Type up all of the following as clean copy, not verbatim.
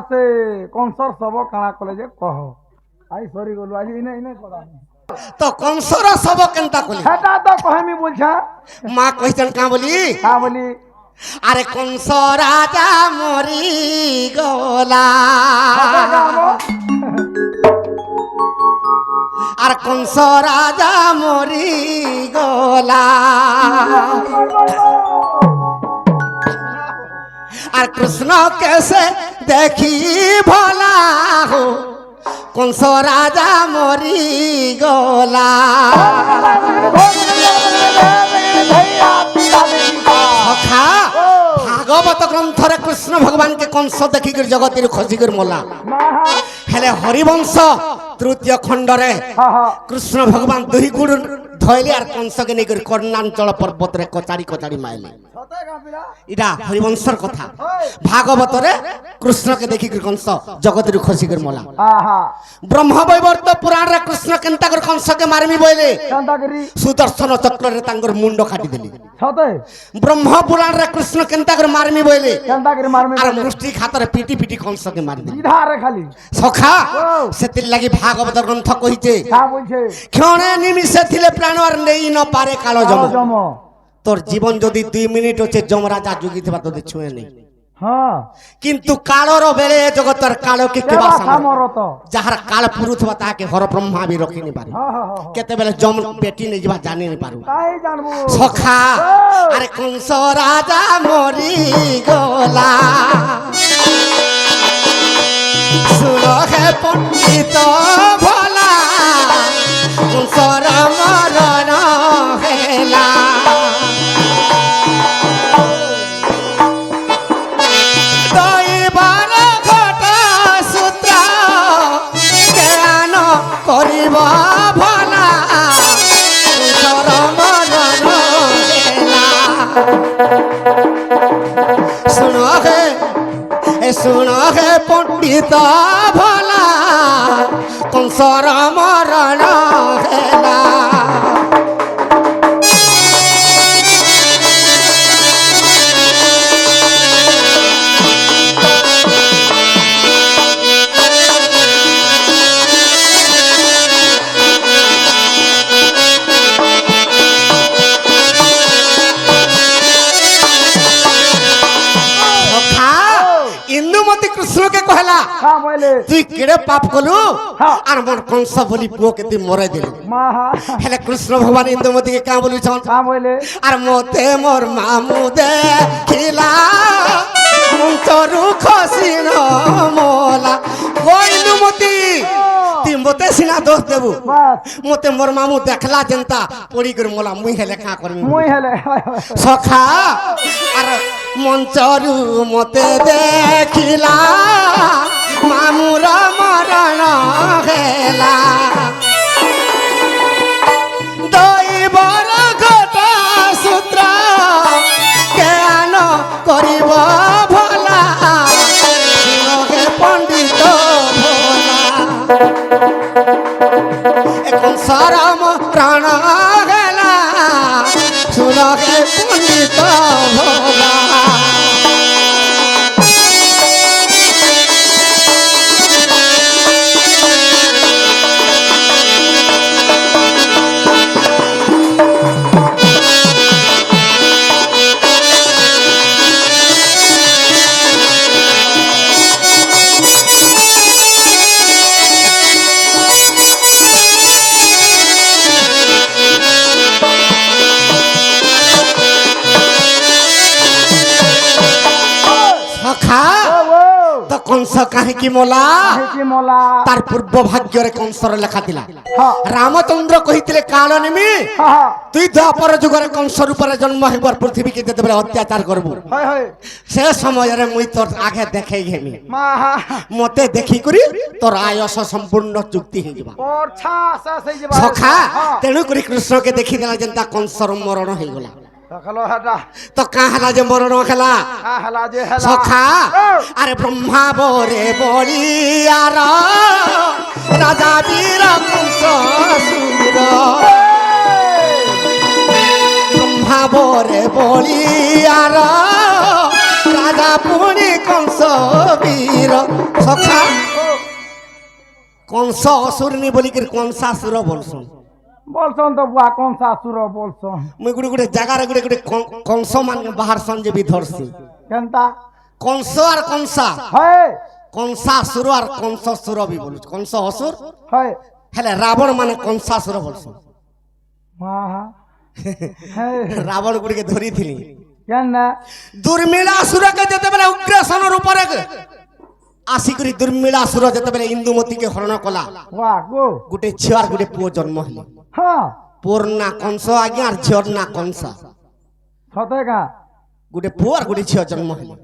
সে কংসর সব কাଣା কলে যে কহ আই সরি গলু আজ ইনে ইনে কথা তো কংসর সব কেনতা কলি সেটা তো কহমি বলছা মা কইছেন কা বলি কা বলি আরে কংস রাজা মরি গলা আর কংস রাজা মরি গলা আর কৃষ্ণ কেসে দেখি ভোলা হো কংস রাজা মরি গলা সখা ভাগবত গ্রন্থরে কৃষ্ণ ভগবান কে কংস দেখি জগতের খসিকি মলা হেলে হরিবংশ তৃতীয় খণ্ডরে কৃষ্ণ ভগবান দুই গুণ ধইলে আর কংসকে নেই কর্ণাঞ্চল পর্বতরে কচাড়ি কচাড়ি মাইলে এটা হরিবংশর কথা ভাগবতরে কৃষ্ণকে দেখি কংস জগতের খসিকি মলা ব্রহ্মবৈবর্ত পুরাণরে কৃষ্ণ কেনতা করে কংসকে মারমি বইলে সুদর্শন চক্রে তাঙ্গর মুন্ড কাটি দেলি ব্রহ্ম পুরাণরে কৃষ্ণ কেনতা করে মারমি বইলে আর মুষ্টি খাতরে পিটি পিটি কংসকে মারি দেলি খালি সখা সেতির লাগি ভাগবত গ্রন্থ কইছে ক্ষণে নিমিষে থিলে প্রাণ আর নেই ন পারে কালো জম তোর জীবন যদি 2 মিনিট হচ্ছে যমরাজা যুগি থিবা তোদের ছুঁয়ে নেই কিন্তু কালর বেলে জগতর কালকে কেবা সামরত যাহার কাল পুরুষ বা তাকে হর ব্রহ্মা বি রখিনি পারে কেতেবেলে জম পেটি নেই যা জানি নি পারু তাই জানবো সখা আরে কংস রাজা মরি গলা শুনো হে পণ্ডিত ভোলা কংসর মরণ হেলা করিব ভলা শুণ হে পণ্ডিত ভলা কংসর মরণ হেলা কৃষ্ণকে কহলা তুই কেড়ে পাপ কলু আর মোর কংস বলি পুকে তুই মরে দিলু হেলে কৃষ্ণ ভগবান ইন্দুমতিকে কা বলিছন আর মতে মোর মামু দেখিলা মন্তরু খসিন মোলা ও ইন্দুমতি তুই মতে সিনা দোষ দেবু মতে মোর মামু দেখলা জেনতা পড়ি করে মোলা মুই হেলে কা করমি মুই হেলে সখা আর মঞ্চরু মতে দেখিলা মামুর মরণ হেলা দৈবর ঘটা সূত্র জ্ঞান করিব ভোলা হে পণ্ডিত ভোলা এখন সরম প্রাণ হেলা শুন হে পণ্ডিত ভোলা কংস কাহিকি মোলা তার পূর্ব ভাগ্যরে কংসর লেখা ଥିଲା রামচন্দ্র কহিଥିଲେ কাল নেমি তুই দ্বাপর যুগরে কংস রূপরে জন্ম হেবার পৃথিবীকে যেতেবেলে অত্যাচার করবু সে সময়রে মুই তোর আগে দেখাই ঘেমি মতে দেখি করি তোর আয়স সম্পূর্ণ চুক্তি হয়ে যাবা সখা তেণু করি কৃষ্ণকে দেখি দেলা যেন্তা কংসর মরণ হয়ে গলা তো কাহলা যে মরণ খেলা সখা আরে ব্রহ্মা বরে বলিয়ার রাজা বীর কংস সুর ব্রহ্মা বরে বলিয়ার রাজা পুনি কংস বীর সখা কংস অসুরনি বলিকি কংসাসুর বলছন বলছন তো বুয়া কংসাসুর বলছন মুই গুড়ে গুড়ে জায়গার গুড়ে গুড়ে কংস মানে বাহার সঞ্জে বি ধরছি কেনতা কংস আর কংসা হয় কংসাসুর আর কংসসুর বি বলছ কংস অসুর হয় হেলে রাবণ মানে কংসাসুর বলছন মা হ্যাঁ রাবণ গুড়িকে ধরিছিলি কেন না দুর্মিଳାসুরকে যেতেবেলে উগ্রাসনের উপরে আসিকরি দুর্মিଳାসুর যেতেবেলে ইন্দুমতীকে হরণ কলা ওয়া গো গোটে ঝিয়ার গোটে পুଅ জন্ম হলে হ্যাঁ পুଅর না কংস আজ্ঞা আর ঝিଅর না কংসা সতে কা গোটে পুଅ আর গোটে ঝিଅ জন্ম হলে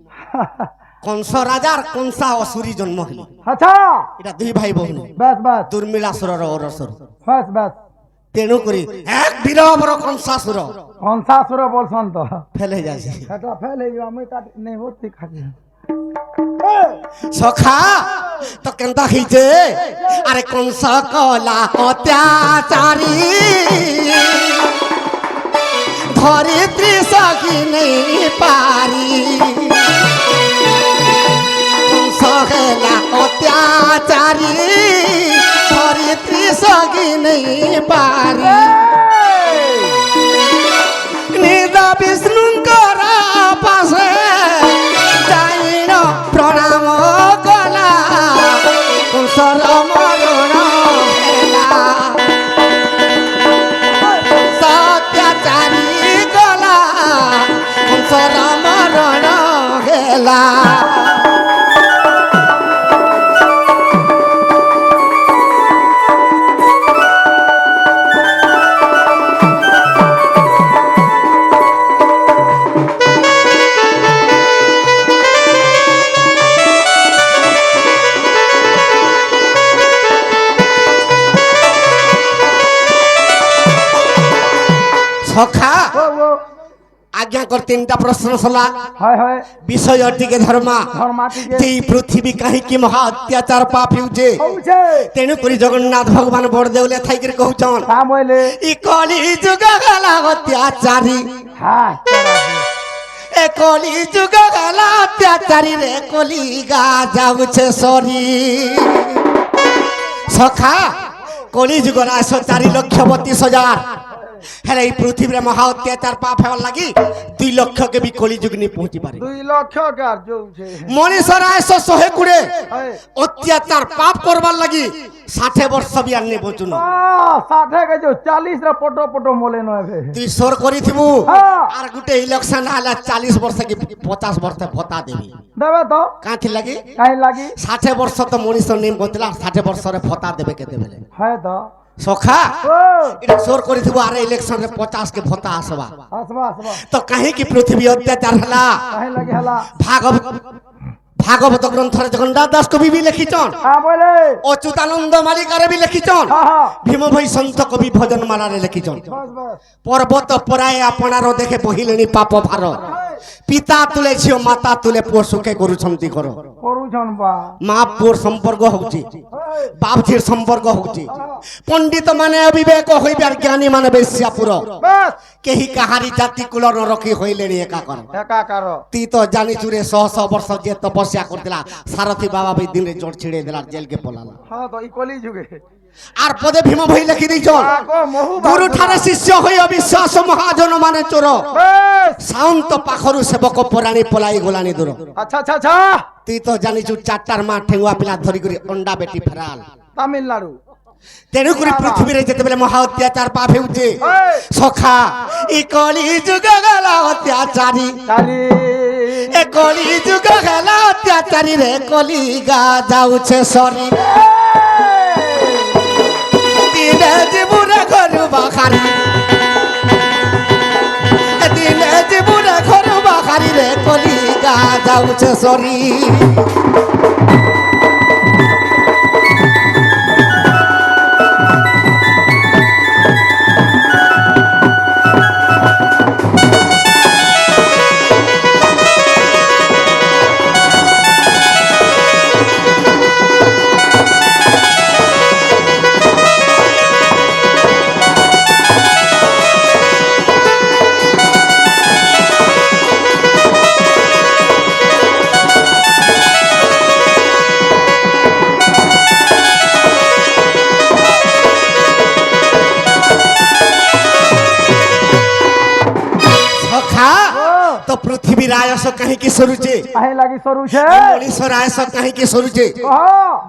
কংস রাজা আর কংসা অসুরি জন্ম হলে আচ্ছা এটা দুই ভাই ভଉଣୀ বাস বাস দুর্মিଳାসুরর অরসর বাস বাস তেণু করি এক বীরবর কংসাসুর কংসাসুর বলছন তো ফেলে যাচ্ছে এটা ফেল হই আমি তা নেই হতি খালি সখা তো কেনতা হইছে আরে কংস কলা অত্যাচারী ধরিত্রী সখী নেই পারি কংস কলা অত্যাচারী ধরিত্রী সখী নেই পারি নিদা বিষ্ণুঙ্কর পাশে যাইন প্রণাম কলা কংসর মরণ হেলা সত্যাচারী কলা কংসর মরণ হেলা সখা আজ্ঞা কর তিনটা প্রশ্ন সলা হয় হয় বিষয় টিকে ধর্মা ধর্মাটিকে যে পৃথিবী কাহিকি মহা অত্যাচার পাপ হেউছে হউছে তেণু করে জগন্নাথ ভগবান বড় দেউলে থাইকি কହୁছন তা বলে ই কলি যুগ গলা অত্যাচারী হ্যাঁ এ কলি যুগ গলা অত্যাচারী রে কলি গা যাউছে সরি সখা কলি যুগর 4,32,000 হেলে এই পৃথিবীরে মহা অত্যাচার পাপ হেবার লাগি 2 লক্ষকে বি কলি যুগ নি পৌঁছি পারে 2 লক্ষ কার যৌছে মনীষর 100 কুড়ে হয় অত্যাচার পাপ করবার লাগি 60 বর্ষ বি আননে বচুন 60 কে 40 রে পটো পটো মোলে নবে তুই সর করিথিবু হ্যাঁ। আর গুটে ইলেকশন আলা 40 বর্ষ কি 50 বর্ষ ভত্তা দেবি দেবে তো কাঁথি লাগি কাই লাগি 60 বর্ষ তো মনীষ নিম বতলা 60 বর্ষরে ভত্তা দেবে কেতে বেলে হয় তো সখা ও এটা সর করিথিবু আর ইলেকশন রে 50 के ভত্তা আসবা আসবা আসবা তো কাহে কি পৃথিবী অত্যাচার হলা কাই লাগি হলা ভাগবত গ্রন্থরে জগন্নাথ দাস কবি বি লিখিছন হ্যাঁ বলে অচ্যুতানন্দ মালিকারে বি লিখিছন হ্যাঁ হ্যাঁ ভীম ভাই সন্ত কবি ভজন মালারে লিখিছন বাস বাস পর্বত পরায় আপনার দেখে বহিলেনি পাপ ভার পিতা তুলে ঝিও মাতা তুলে পুଅ সুখে করুছন্তি ঘর করুছন বা মা পুଅর সম্পর্ক হচ্ছে হয় বাপ ঝির সম্পর্ক হচ্ছে পণ্ডিত মানে অবিবেক হইবে আর জ্ঞানী মানে বেশ্যাপুর বাস কেহি কাহারি জাতি কুল নরকি হইলেনি একাকর একাকার ती तो जानी चुरे 100 वर्ष जे तपस्या करतिला सारथी बाबा भी दिन रे जोड़ छिड़े देला जेल के पलाला হ্যাঁ তো ই কলি যুগে आर पदे भीम भई लिखि दैछन আগো মহু गुरु ठारे शिष्य होई अविश्वास महाजन माने चोर বাস शांत पाखरु सेवक पराणी पलाई गोलानी दूर আচ্ছা আচ্ছা আচ্ছা ती तो जानी चु चारटार मा ठेंगुआ पिला धरि करी अंडा बेटी फेराल তামিলনাড়ু तेणु करी पृथ्वी रे जेते बेले महा अत्याचार पाप हेउचे ओए सखा ई कली जुग गला अत्याचारी চালি ए कली जुग गला अत्याचारी रे कली गा जाउछे सरी दिने जीवुरे घरु बाखारी दिने जीवुरे घरु बाखारी रे कली गा जाउछे सरी ଆୟସ କାହିଁକି ସରୁଛେ କାହିଁ ଲାଗି ସରୁଛେ ମଣିଷର ଆୟସ କାହିଁକି ସରୁଛେ କହ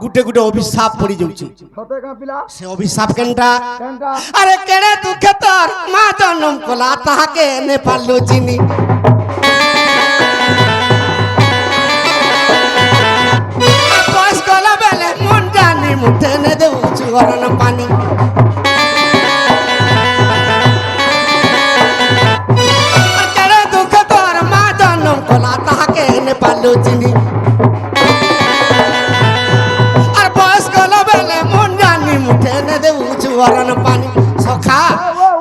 ଗୁଟେ ଗୁଟେ ଅଭିଶାପ ପଡି ଯାଉଛି ସତେ କା ପିଲା ସେ ଅଭିଶାପ କେନ୍ଟା କେନ୍ଟା আরে কেড়ে দুঃখে তোর মা জনম কলা তাহাকে নে পারলো চিনি বয়স গলা বেলে মন জানি মুঠে নে দেউছু গরম পানি আর কেড়ে দুঃখে তোর মা জনম কলা তাহাকে নে পারলো চিনি আর বয়স গলা বেলে মন জানি মুঠে নে দেউছু গরম পানি সখা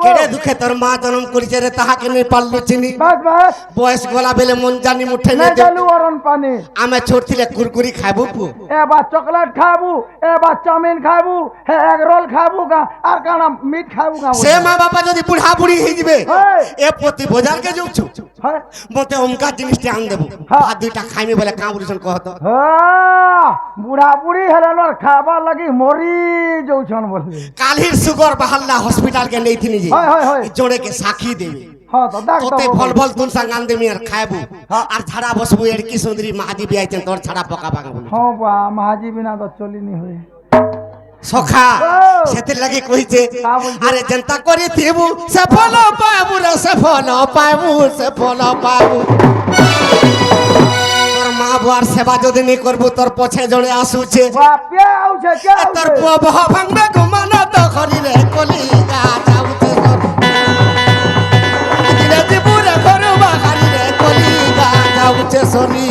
কেড়ে দুঃখে তোর মা জনম করিছে রে তাহাকে নে পারলো চিনি বাস বাস বয়স গলা বেলে মন জানি মুঠে নে নে দে গেলু অরণ পানি আমি ছোট ছিলে কুরকুরি খাইবো পু এবার চকলেট খাবু এবার চাউমিন খাবু হে এগ রোল খাবু গা আর কানা মিট খাবু গা সে মা বাবা যদি বুড়া বুড়ি হয়ে যাবে হ্যাঁ। এ প্রতি বজার কে যাচ্ছু হ্যাঁ মতে অমকা জিনিসটি আন দেবো হ্যাঁ। আর দুইটা খাইমি বলে কাঁ বুড়িছন কহত বুড়া বুড়ি হেলেন খাবার লাগি মরি যাউছন বলবে কালির সুগর বাহাল্লা হসপিটাল কে নেইথিনি যে হয়, হয়, হয়। জোড়ে কে সাক্ষী দেবে হ্যাঁ তো দেখ তোতে তো ভল ভল তুন সাং আন দেমি আর খাইবু হ্যাঁ। আর ছাড়া বসবু এড়কি সুন্দরী মাহাজি বিয়াইছেন তোর ছাড়া পকা পাকা বলে হ্যাঁ বা মাহাজি বিনা তো চলিনি হয়ে সখা ও। সেতে লাগি কইছে কা বলছে? আরে জনতা করি থিবু সে ফল পাবু রে সে ফল পাবু সে ফল পাবু তোর মা বুয়ার সেবা যদি নি করবু তোর পছে জড়ে আসুছে বাপে আউছে কে তোর আউছে পুয়া বহ ভাঙবে ঘুমান তো খরিলে কলি গা যাউতে তোর দিনে জীবুরে ঘর বাগারিলে কলি গা যাউছে সরি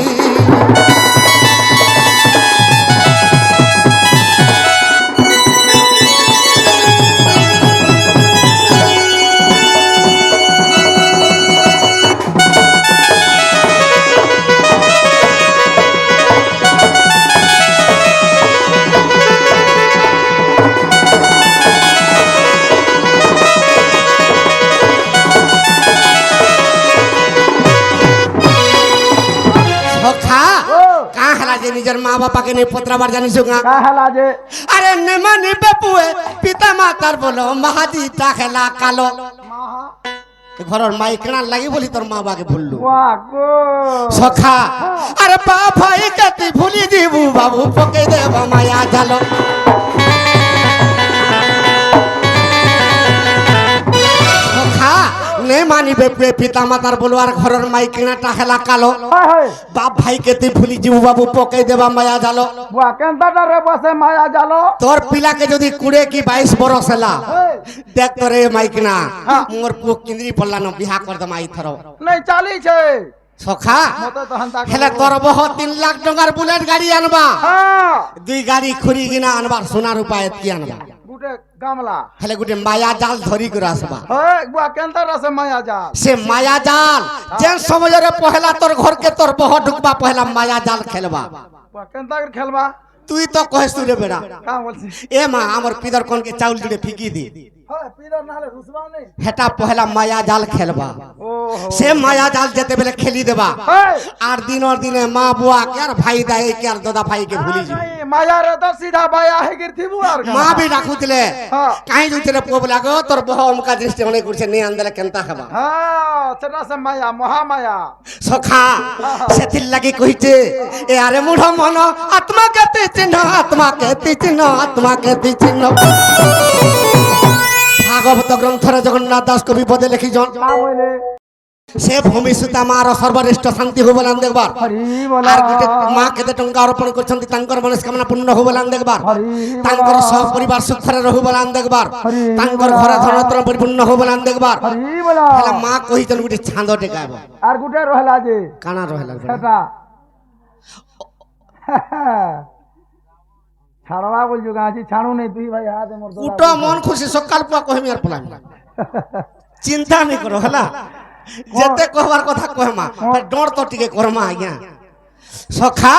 সখা ও। কা হেলা যে নিজের মা বাপাকে নে পত্রাবার জানিস গা কা হেলা যে আরে নেমানি বেপুয়ে পিতা মাতার বলো মাহাজি তা খেলা কালো মাহা ঘরের মাই কেনার লাগি বলি তোর মা বাবাকে ভুললু ওয়া গো সখা আরে বাপ ভাই কাতি ভুলি দিবু বাবু পকে দেব মায়া জালো সখা নে মানি বেপুয়ে পিতা মাতার বলো আর ঘরের মাই কেনাটা হেলা কালো হয় হয় বাপ ভাই কেতি ভুলি দিবু বাবু পকে দেবা মায়া জালো বুয়া কেনতাটা রে বসে মায়া জালো তোর পিলাকে যদি 20 কি 22 বরস হেলা এই, দেখ তোরে মাইকনা হ্যাঁ। মোর পুଅ কিন্দ্রি পড়লা ন বিহা করদম আইথর নাই চালিছে সখা মতে তো হান্তা হেলে তোর বহ 3 লাখ টাকার বুলেট গাড়ি আনবা হ্যাঁ 2 গাড়ি খুরি কিনা আনবার সোনার উপায় কি আনবা গুটে গামলা হেলে গুটে মায়া জাল ধরি করে আসবা হয় বুয়া কেনতাটা সে মায়া জাল সে মায়া জাল যে সময়ের পহেলা তোর ঘরকে তোর বহ ঢুকবা পহেলা মায়া জাল খেলবা বুয়া কেনতা করে খেলবা তুই তো কহেস রে বেড়া কা বলছি এ মা আমার পিদর কোনকে চাউল জুড়ে ফিকি দি হয় পিদর নালে রুসবা নেই হেটা পহেলা মায়া জাল খেলবা ও সে মায়া জাল যেতে বেলে খেলি দেবা হয় আর দিনর দিনে মা বুয়া কে আর ভাই দাই কে আর দাদা ভাই কে ভুলি যাবে মায়া রে তো সিধা বায়া হে গিরথিবু আর মা বি রাখুতলে হ্যাঁ কাই জুতরে পোব লাগো তোর বহ অমকা দৃষ্টি অনেক করছে নে আন্দলে কেনতা খাবা হ্যাঁ সেটা সে মায়া মহামায়া সখা সেথির লাগি কইছে এ আরে মুঢ় মন আত্মা কেতে চিহ্ন আত্মা কেতে চিহ্ন আত্মা কেতে চিহ্ন ভাগবত গ্রন্থরে জগন্নাথ দাস কবি পদে লিখিছন কা বলে সে ভূমি সুতা মার সর্বশ্রেষ্ঠ শান্তি হবলান দেখবার হরি বলা আর গোটে মা কেতে টঙ্কা অর্পণ করছন্তি তাঙ্কর মনস্কামনা পূর্ণ হবলান দেখবার হরি তাঙ্কর সহ পরিবার সুখরে রহুবলান দেখবার হরি তাঙ্কর ঘরে ধনত্র পরিপূর্ণ হবলান দেখবার হরি বলা হেলা মা কহিছেন গুটি ছাঁদ টেকাব আর গুটে রহলা যে কানা রহেলা সেটা ছাড়বা বলছো গাছি ছাড়ু নেই তুই ভাই হাত মোর কুটো মন খুশি সকাল পুয়া কহিমি আর পলামি চিন্তা নেই করো হেলা যেতে কহবার কথা কহমা ডর তো টিকে করমা আজ্ঞা সখা